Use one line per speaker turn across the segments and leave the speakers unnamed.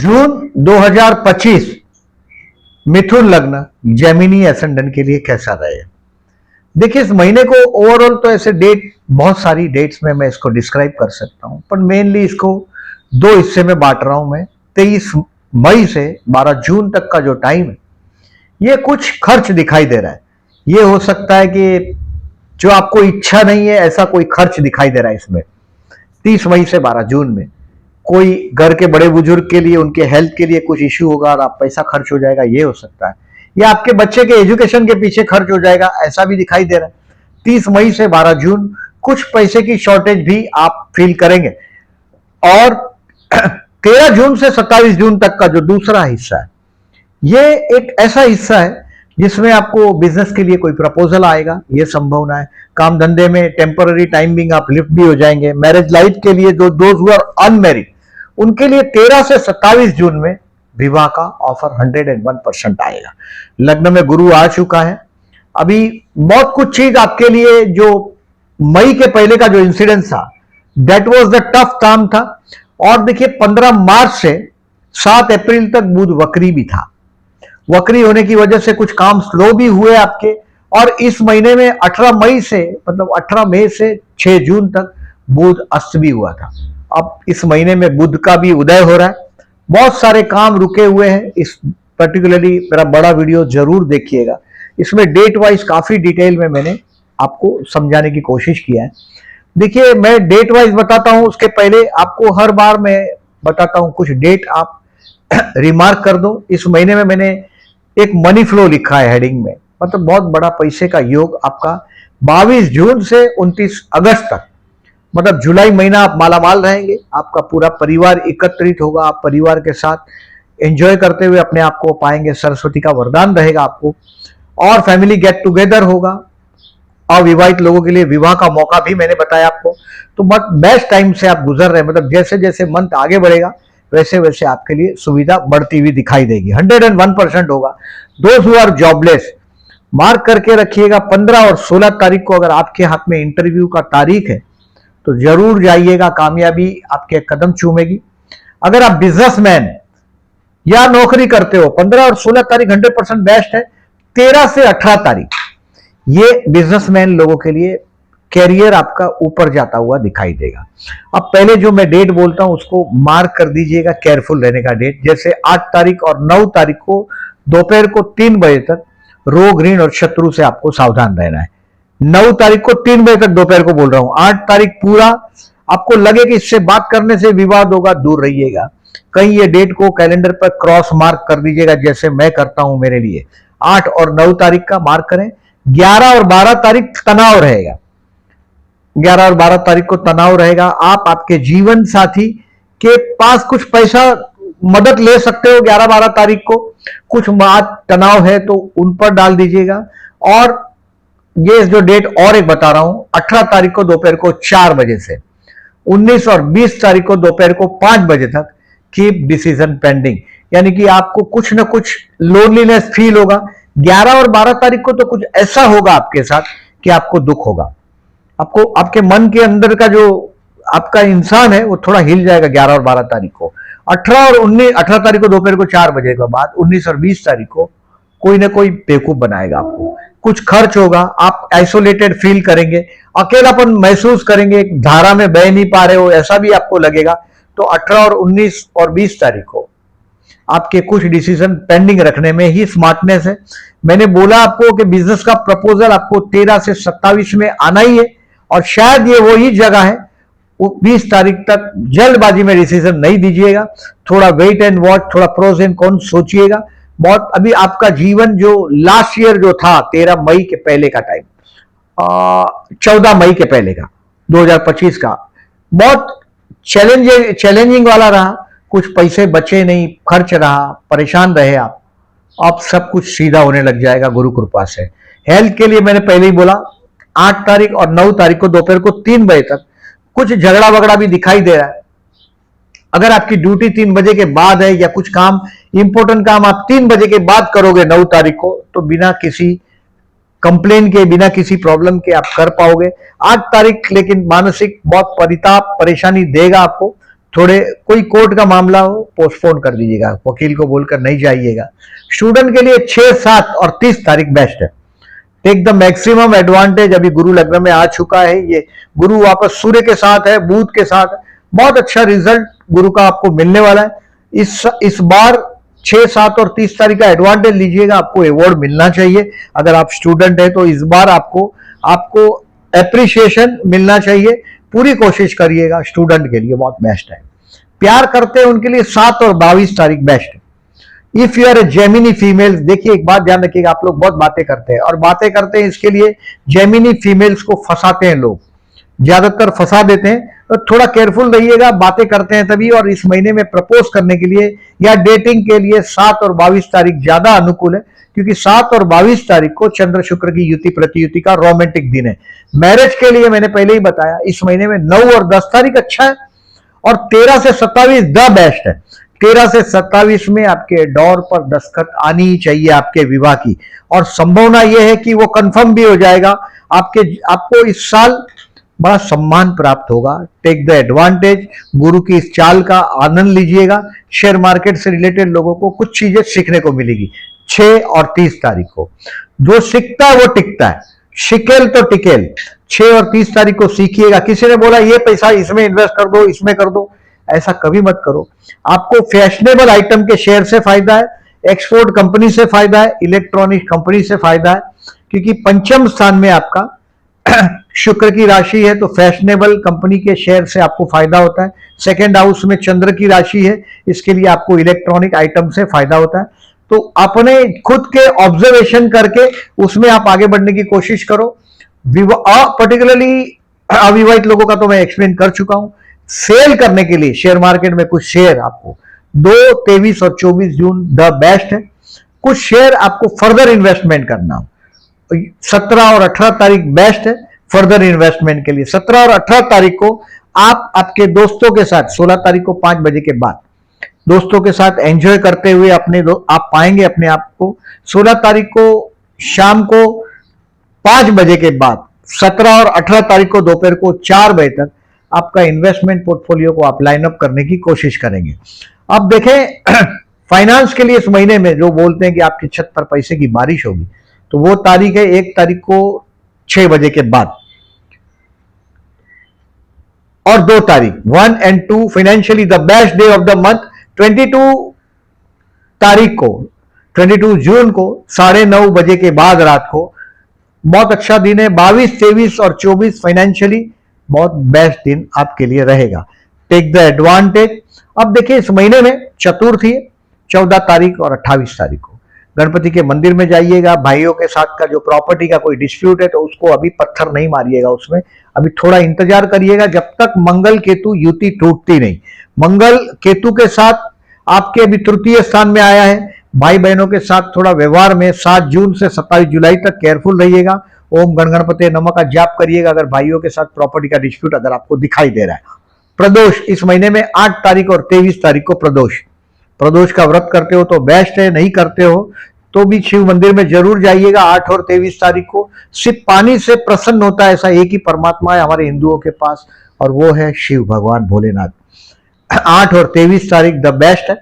जून 2025 मिथुन लग्न Gemini ascendant के लिए कैसा रहेगा। देखिए, इस महीने को ओवरऑल तो ऐसे डेट बहुत सारी डेट्स में मैं इसको डिस्क्राइब कर सकता हूं, पर मेनली इसको दो हिस्से में बांट रहा हूं मैं। 23 मई से 12 जून तक का जो टाइम है, ये कुछ खर्च दिखाई दे रहा है। ये हो सकता है कि जो आपको इच्छा नहीं है ऐसा कोई खर्च दिखाई दे रहा है इसमें। 30 मई से 12 जून में कोई घर के बड़े बुजुर्ग के लिए, उनके हेल्थ के लिए कुछ इश्यू होगा और आप पैसा खर्च हो जाएगा, ये हो सकता है। या आपके बच्चे के एजुकेशन के पीछे खर्च हो जाएगा, ऐसा भी दिखाई दे रहा है। 30 मई से 12 जून कुछ पैसे की शॉर्टेज भी आप फील करेंगे। और 13 जून से 27 जून तक का जो दूसरा हिस्सा है, ये एक ऐसा हिस्सा है जिसमें आपको बिजनेस के लिए कोई प्रपोजल आएगा, ये संभावना है। काम धंधे में टेम्पररी टाइमिंग आप लिफ्ट भी हो जाएंगे। मैरिज लाइफ के लिए जो दोज हु आर अनमैरिड, उनके लिए 13 से 27 जून में विवाह का ऑफर 101% आएगा। लग्न में गुरु आ चुका है। अभी बहुत कुछ चीज आपके लिए, जो मई के पहले का जो इंसिडेंट था, that was the tough time था। और देखिए, 15 मार्च से 7 अप्रैल तक बुध वक्री भी था। वक्री होने की वजह से कुछ काम स्लो भी हुए आपके। और इस महीने में 18 मई से, मतलब 18 मई से 6 जून तक बुध अस्त भी हुआ था। अब इस महीने में बुध का भी उदय हो रहा है। बहुत सारे काम रुके हुए हैं। इस पर्टिकुलरली मेरा बड़ा वीडियो जरूर देखिएगा। इसमें डेट वाइज काफी डिटेल में मैंने आपको समझाने की कोशिश किया है। देखिए, मैं डेट वाइज बताता हूं, उसके पहले आपको हर बार मैं बताता हूं कुछ डेट आप रिमार्क कर दो। इस महीने में मैंने एक मनी फ्लो लिखा है हेडिंग में, मतलब बहुत बड़ा पैसे का योग आपका 22 जून से 29 अगस्त तक, मतलब जुलाई महीना आप मालामाल रहेंगे। आपका पूरा परिवार एकत्रित होगा, आप परिवार के साथ एंजॉय करते हुए अपने आप को पाएंगे। सरस्वती का वरदान रहेगा आपको। और फैमिली गेट टुगेदर होगा। अविवाहित लोगों के लिए विवाह का मौका भी मैंने बताया आपको। तो बहुत बेस्ट टाइम से आप गुजर रहे हैं, मतलब जैसे जैसे मंथ आगे बढ़ेगा वैसे वैसे आपके लिए सुविधा बढ़ती हुई दिखाई देगी। 101% होगा। दोस्त हु आर जॉबलेस, मार्क करके रखिएगा। 15 और 16 तारीख को अगर आपके हाथ में इंटरव्यू का तारीख है तो जरूर जाइएगा, कामयाबी आपके कदम चूमेगी। अगर आप बिजनेसमैन या नौकरी करते हो, 15 और 16 तारीख 100% बेस्ट है। 13 से 18 तारीख ये बिजनेसमैन लोगों के लिए कैरियर आपका ऊपर जाता हुआ दिखाई देगा। अब पहले जो मैं डेट बोलता हूं उसको मार्क कर दीजिएगा, केयरफुल रहने का डेट। जैसे 8 तारीख और 9 तारीख को दोपहर को 3 बजे तक रोग, ऋण और शत्रु से आपको सावधान रहना है। 9 तारीख को 3 बजे तक दोपहर को बोल रहा हूं। 8 तारीख पूरा आपको लगे कि इससे बात करने से विवाद होगा, दूर रहिएगा। कहीं ये डेट को कैलेंडर पर क्रॉस मार्क कर दीजिएगा, जैसे मैं करता हूं मेरे लिए। 8 और 9 तारीख का मार्क करें। 11 और 12 तारीख तनाव रहेगा। 11 और 12 तारीख को तनाव रहेगा। आप आपके जीवन साथी के पास कुछ पैसा मदद ले सकते हो 11-12 तारीख को। कुछ बात तनाव है तो उन पर डाल दीजिएगा। और ये जो डेट और एक बता रहा हूं, 18 तारीख को दोपहर को 4 बजे से 19 और 20 तारीख को दोपहर को 5 बजे तक कीप डिसीजन पेंडिंग, यानी कि आपको कुछ ना कुछ लोनलीनेस फील होगा। 11 और 12 तारीख को तो कुछ ऐसा होगा आपके साथ कि आपको दुख होगा। आपको आपके मन के अंदर का जो आपका इंसान है वो थोड़ा हिल जाएगा 11 और 12 तारीख को। 18 तारीख को दोपहर को 4 बजे के बाद 19 और 20 तारीख को कोई ना कोई बेवकूफ बनाएगा आपको। कुछ खर्च होगा, आप आइसोलेटेड फील करेंगे, अकेलापन महसूस करेंगे, धारा में बह नहीं पा रहे हो, ऐसा भी आपको लगेगा। तो 18 और 19 और 20 तारीख को आपके कुछ डिसीजन पेंडिंग रखने में ही स्मार्टनेस है। मैंने बोला आपको कि बिजनेस का प्रपोजल आपको 13 से 27 में आना ही है। और शायद ये वही जगह है। 20 तारीख तक जल्दबाजी में डिसीजन नहीं दीजिएगा, थोड़ा वेट एंड वॉच, थोड़ा प्रोज एंड कॉन्स सोचिएगा। बहुत अभी आपका जीवन जो लास्ट ईयर जो था 13 मई के पहले का टाइम, 14 मई के पहले का 2025 का, बहुत चैलेंजिंग वाला रहा। कुछ पैसे बचे नहीं, खर्च रहा, परेशान रहे आप। अब सब कुछ सीधा होने लग जाएगा गुरु कृपा से। हेल्थ के लिए मैंने पहले ही बोला, 8 तारीख और 9 तारीख को दोपहर को 3 बजे तक कुछ झगड़ा वगड़ा भी दिखाई दे रहा है। अगर आपकी ड्यूटी 3 बजे के बाद है या कुछ काम, इंपॉर्टेंट काम आप 3 बजे के बाद करोगे 9 तारीख को, तो बिना किसी कंप्लेन के, बिना किसी प्रॉब्लम के आप कर पाओगे। 8 तारीख लेकिन मानसिक बहुत परिताप, परेशानी देगा आपको। थोड़े कोई कोर्ट का मामला हो पोस्टपोन कर दीजिएगा, वकील को बोलकर नहीं जाइएगा। स्टूडेंट के लिए 6, 7 और 30 तारीख बेस्ट है। Take the maximum advantage. अभी गुरु लग्न में आ चुका है, ये गुरु वापस सूर्य के साथ है, बुध के साथ है, बहुत अच्छा रिजल्ट गुरु का आपको मिलने वाला है। इस बार 6, 7 और 30 तारीख का एडवांटेज लीजिएगा, आपको अवार्ड मिलना चाहिए। अगर आप स्टूडेंट है तो इस बार आपको एप्रिसिएशन मिलना चाहिए, पूरी कोशिश करिएगा, स्टूडेंट के लिए बहुत बेस्ट है। प्यार करते हैं उनके लिए 7 और 22 तारीख बेस्ट है। If you are a Gemini females, देखिए एक बात ध्यान रखिएगा, आप लोग बहुत बातें करते हैं और बातें करते हैं इसके लिए जेमिनी फीमेल्स को फंसाते हैं लोग, ज्यादातर फंसा देते हैं, तो थोड़ा केयरफुल रहिएगा। बातें करते हैं तभी, और इस महीने में प्रपोज करने के लिए या डेटिंग के लिए 7 और 22 तारीख ज्यादा अनुकूल है, क्योंकि 7 और 22 तारीख को चंद्र शुक्र की युति प्रतियुति का रोमांटिक दिन है। मैरिज के लिए मैंने पहले ही बताया, इस महीने में 9 और 10 तारीख अच्छा है, और 13 से 27 द बेस्ट है। 13 से 27 में आपके डोर पर दस्तखत आनी ही चाहिए आपके विवाह की, और संभावना यह है कि वो कंफर्म भी हो जाएगा। आपको इस साल बड़ा सम्मान प्राप्त होगा। टेक द एडवांटेज, गुरु की इस चाल का आनंद लीजिएगा। शेयर मार्केट से रिलेटेड लोगों को कुछ चीजें सीखने को मिलेगी। 6 और 30 तारीख को जो सीखता है वो टिकता है, शिकेल तो टिकेल। 6 और 30 तारीख को सीखिएगा। किसी ने बोला ये पैसा इसमें इन्वेस्ट कर दो, इसमें कर दो, ऐसा कभी मत करो। आपको फैशनेबल आइटम के शेयर से फायदा है, एक्सपोर्ट कंपनी से फायदा है, इलेक्ट्रॉनिक कंपनी से फायदा है, क्योंकि पंचम स्थान में आपका शुक्र की राशि है, तो फैशनेबल कंपनी के शेयर से आपको फायदा होता है। सेकेंड हाउस में चंद्र की राशि है, इसके लिए आपको इलेक्ट्रॉनिक आइटम से फायदा होता है। तो अपने खुद के ऑब्जर्वेशन करके उसमें आप आगे बढ़ने की कोशिश करो। पर्टिकुलरली अविवाहित लोगों का तो मैं एक्सप्लेन कर चुका हूं। सेल करने के लिए शेयर मार्केट में कुछ शेयर आपको 2, 23 और 24 जून द बेस्ट है। कुछ शेयर आपको फर्दर इन्वेस्टमेंट करना हो, 17 और 18 तारीख बेस्ट है फर्दर इन्वेस्टमेंट के लिए। 17 और 18 तारीख को आप आपके दोस्तों के साथ, 16 तारीख को 5 बजे के बाद दोस्तों के साथ एंजॉय करते हुए आप पाएंगे अपने आप को। 16 तारीख को शाम को 5 बजे के बाद, 17 और 18 तारीख को दोपहर को 4 बजे तक आपका इन्वेस्टमेंट पोर्टफोलियो को आप लाइन अप करने की कोशिश करेंगे। अब देखें फाइनेंस के लिए इस महीने में जो बोलते हैं कि आपकी छत पर पैसे की बारिश होगी, तो वो तारीख है 1 तारीख को 6 बजे के बाद, और 2 तारीख 1 and 2 financially the best day of the month. 22 तारीख को, 22 जून को 9:30 बजे के बाद रात को बहुत अच्छा दिन है। 22, 23 और 24 फाइनेंशियली बहुत बेस्ट दिन आपके लिए रहेगा। Take the advantage. अब देखिए इस महीने में चतुर्थी है, 14 तारीख और 28 तारीख को गणपति के मंदिर में जाइएगा। भाइयों के साथ का जो प्रॉपर्टी का कोई डिस्प्यूट है तो उसको अभी पत्थर नहीं मारिएगा, उसमें अभी थोड़ा इंतजार करिएगा जब तक मंगल केतु युति टूटती नहीं। मंगल केतु के साथ आपके अभी तृतीय स्थान में आया है। भाई बहनों के साथ थोड़ा व्यवहार में 7 जून से 27 जुलाई तक केयरफुल रहिएगा। ओम गण गणपते नमः का जाप करिएगा अगर भाइयों के साथ प्रॉपर्टी का डिस्प्यूट अगर आपको दिखाई दे रहा है। प्रदोष इस महीने में 8 तारीख और 23 तारीख को प्रदोष का व्रत करते हो तो बेस्ट है, नहीं करते हो तो भी शिव मंदिर में जरूर जाइएगा। 8 और 23 तारीख को सिर्फ पानी से प्रसन्न होता है ऐसा एक ही परमात्मा है हमारे हिंदुओं के पास, और वो है शिव भगवान भोलेनाथ। 8 और 23 तारीख द बेस्ट है।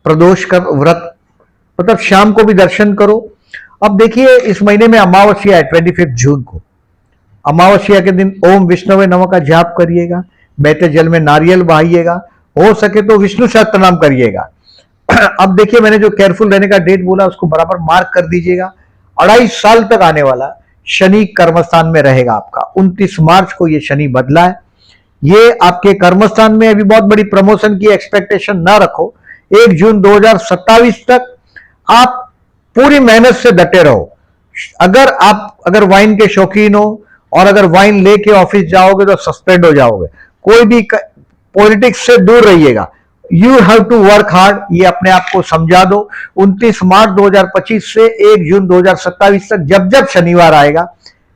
प्रदोष का व्रत मतलब शाम को भी दर्शन करो। अब देखिए इस महीने में अमावस्या है 25 जून को। अमावस्या के दिन ओम विष्णुवे नमः का जाप करिएगा, बहते जल में नारियल बहाइएगा, हो सके तो विष्णु सहस्त्रनाम करिएगा। अब देखिए मैंने जो केयरफुल रहने का डेट बोला उसको बराबर मार्क कर दीजिएगा। 2.5 साल तक आने वाला शनि कर्मस्थान में रहेगा आपका। 29 मार्च को ये शनि बदला है। ये आपके कर्मस्थान में अभी बहुत बड़ी प्रमोशन की एक्सपेक्टेशन ना रखो। 1 जून 2027 तक आप पूरी मेहनत से डटे रहो। अगर वाइन के शौकीन हो और अगर वाइन लेके ऑफिस जाओगे तो सस्पेंड हो जाओगे। कोई भी पॉलिटिक्स से दूर रहिएगा। You have to work hard, ये अपने आप को समझा दो। 29 मार्च 2025 से 1 जून 2027 तक जब जब शनिवार आएगा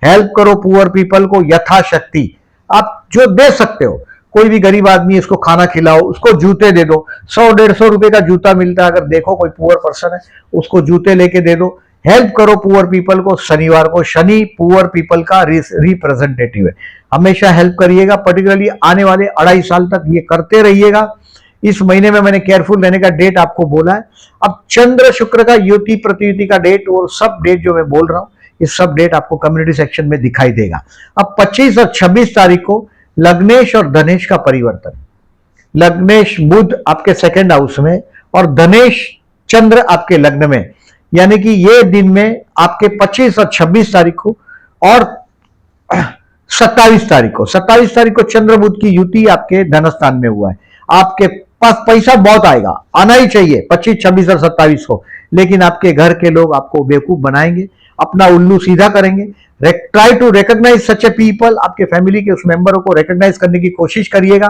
हेल्प करो पुअर पीपल को यथाशक्ति। आप जो दे सकते हो, कोई भी गरीब आदमी इसको खाना खिलाओ, उसको जूते दे दो। 100-150 रुपए का जूता मिलता है, अगर देखो कोई पुअर पर्सन है उसको जूते लेके दे दो। हेल्प करो पुअर पीपल को। शनिवार को शनि पुअर पीपल का रिप्रेजेंटेटिव है, हमेशा हेल्प करिएगा, पर्टिकुलरली आने वाले 2.5 साल तक ये करते रहिएगा। इस महीने में मैंने केयरफुल रहने का डेट आपको बोला है। अब चंद्र शुक्र का युति प्रतियुति का डेट और सब डेट जो मैं बोल रहा हूं, ये सब डेट आपको कम्युनिटी सेक्शन में दिखाई देगा। अब 25 और 26 तारीख को लग्नेश और धनेश का परिवर्तन। लग्नेश बुध आपके सेकंड हाउस में और धनेश चंद्र आपके लग्न में, यानी कि ये दिन में आपके 25 और 26 तारीख को और 27 तारीख को चंद्र बुध की युति आपके धनस्थान में हुआ है। आपके पास पैसा बहुत आएगा, आना ही चाहिए 25, 26 और 27 को, लेकिन आपके घर के लोग आपको बेवकूफ बनाएंगे, अपना उल्लू सीधा करेंगे। Try to recognise such a people, आपके फैमिली के उस मेंबरों को रिकॉग्नाइज करने की कोशिश करिएगा।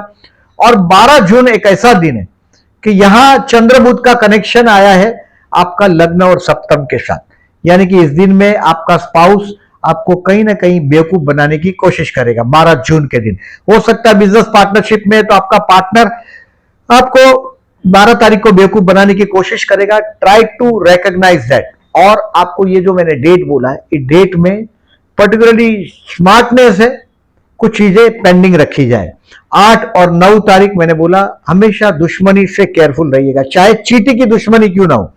और 12 जून एक ऐसा दिन है कि यहां चंद्र बुध का कनेक्शन आया है आपका लग्न और सप्तम के साथ, यानी कि इस दिन में आपका स्पाउस आपको कहीं ना कहीं बेवकूफ बनाने की कोशिश करेगा। 12 जून के दिन हो सकता है बिजनेस पार्टनरशिप में, तो आपका पार्टनर आपको 12 तारीख को बेवकूफ बनाने की कोशिश करेगा। Try to recognise that. और आपको ये जो मैंने डेट बोला है, इस डेट में पर्टिकुलरली स्मार्टनेस है, कुछ चीजें पेंडिंग रखी जाए। 8 और 9 तारीख मैंने बोला हमेशा दुश्मनी से केयरफुल रहिएगा, चाहे चींटी की दुश्मनी क्यों ना हो,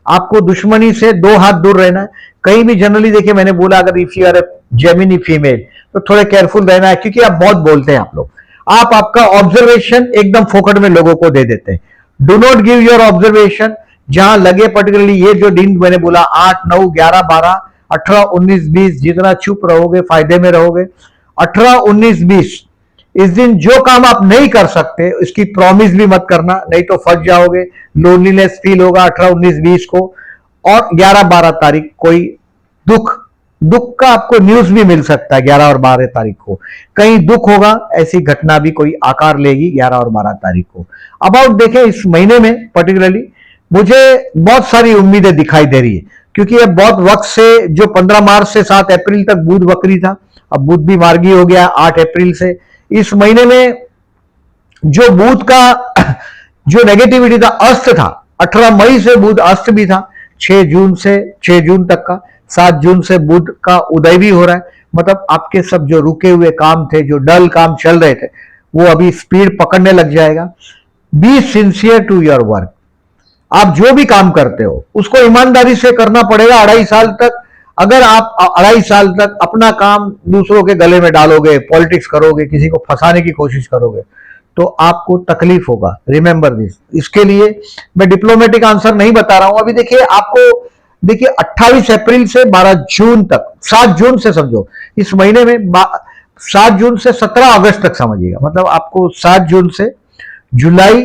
आपको दुश्मनी से 2 हाथ दूर रहना है। कहीं भी जनरली देखिए मैंने बोला अगर if you are a Gemini female तो थोड़े केयरफुल रहना है, क्योंकि आप बहुत बोलते हैं आप लोग, आप आपका ऑब्जर्वेशन एकदम फोकट में लोगों को दे देते हैं। Do not give your observation जहां लगे, पर्टिकुलरली ये जो दिन मैंने बोला 8, 9, 11, 12, 18, 19, 20, जितना चुप रहोगे फायदे में रहोगे। 18, 19, 20 इस दिन जो काम आप नहीं कर सकते इसकी प्रॉमिस भी मत करना, नहीं तो फंस जाओगे, लोनलीनेस फील होगा 18, 19, 20 को। और 11, 12 तारीख कोई दुख का आपको न्यूज भी मिल सकता है। 11 और 12 तारीख को कहीं दुख होगा, ऐसी घटना भी कोई आकार लेगी 11 और 12 तारीख को। अबाउट देखें इस महीने में पर्टिकुलरली मुझे बहुत सारी उम्मीदें दिखाई दे रही है, क्योंकि ये बहुत वक्त से जो 15 मार्च से 7 अप्रैल तक बुध वक्री था, अब बुध भी मार्गी हो गया 8 अप्रैल से। इस महीने में जो बुध का जो नेगेटिविटी था, अस्त था, 18 मई से बुध अस्त भी था, 6 जून तक का, 7 जून से बुध का उदय भी हो रहा है। मतलब आपके सब जो रुके हुए काम थे, जो डल काम चल रहे थे, वो अभी स्पीड पकड़ने लग जाएगा। Be sincere to your work, आप जो भी काम करते हो उसको ईमानदारी से करना पड़ेगा 2.5 साल तक। अगर आप 2.5 साल तक अपना काम दूसरों के गले में डालोगे, पॉलिटिक्स करोगे, किसी को फंसाने की कोशिश करोगे, तो आपको तकलीफ होगा। Remember this. इसके लिए मैं डिप्लोमेटिक आंसर नहीं बता रहा हूं। अभी देखिए आपको 28 अप्रैल से 12 जून तक, 7 जून से समझो इस महीने में 7 जून से 17 अगस्त तक समझिएगा, मतलब आपको 7 जून से जुलाई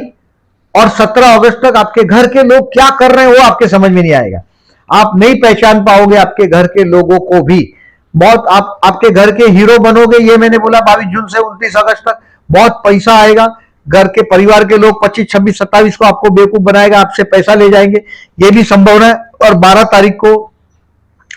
और 17 अगस्त तक आपके घर के लोग क्या कर रहे हैं वो आपके समझ में नहीं आएगा। आप नहीं पहचान पाओगे आपके घर के लोगों को भी। बहुत आप आपके घर के हीरो बनोगे, ये मैंने बोला 22 जून से 29 अगस्त तक। बहुत पैसा आएगा, घर के परिवार के लोग 25, 26, 27 को आपको बेवकूफ बनाएगा, आपसे पैसा ले जाएंगे, ये भी संभावना है। और 12 तारीख को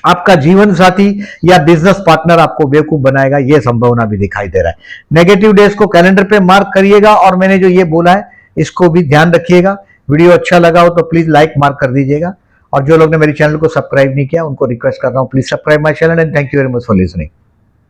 आपका जीवन साथी या बिजनेस पार्टनर आपको बेवकूफ बनाएगा, यह संभावना भी दिखाई दे रहा है। नेगेटिव डेज को कैलेंडर पे मार्क करिएगा और मैंने जो ये बोला है इसको भी ध्यान रखिएगा। वीडियो अच्छा लगा हो तो प्लीज लाइक मार्क कर दीजिएगा, और जो लोग ने मेरे चैनल को सब्सक्राइब नहीं किया उनको रिक्वेस्ट कर रहा हूं please subscribe my channel and thank you very much for listening.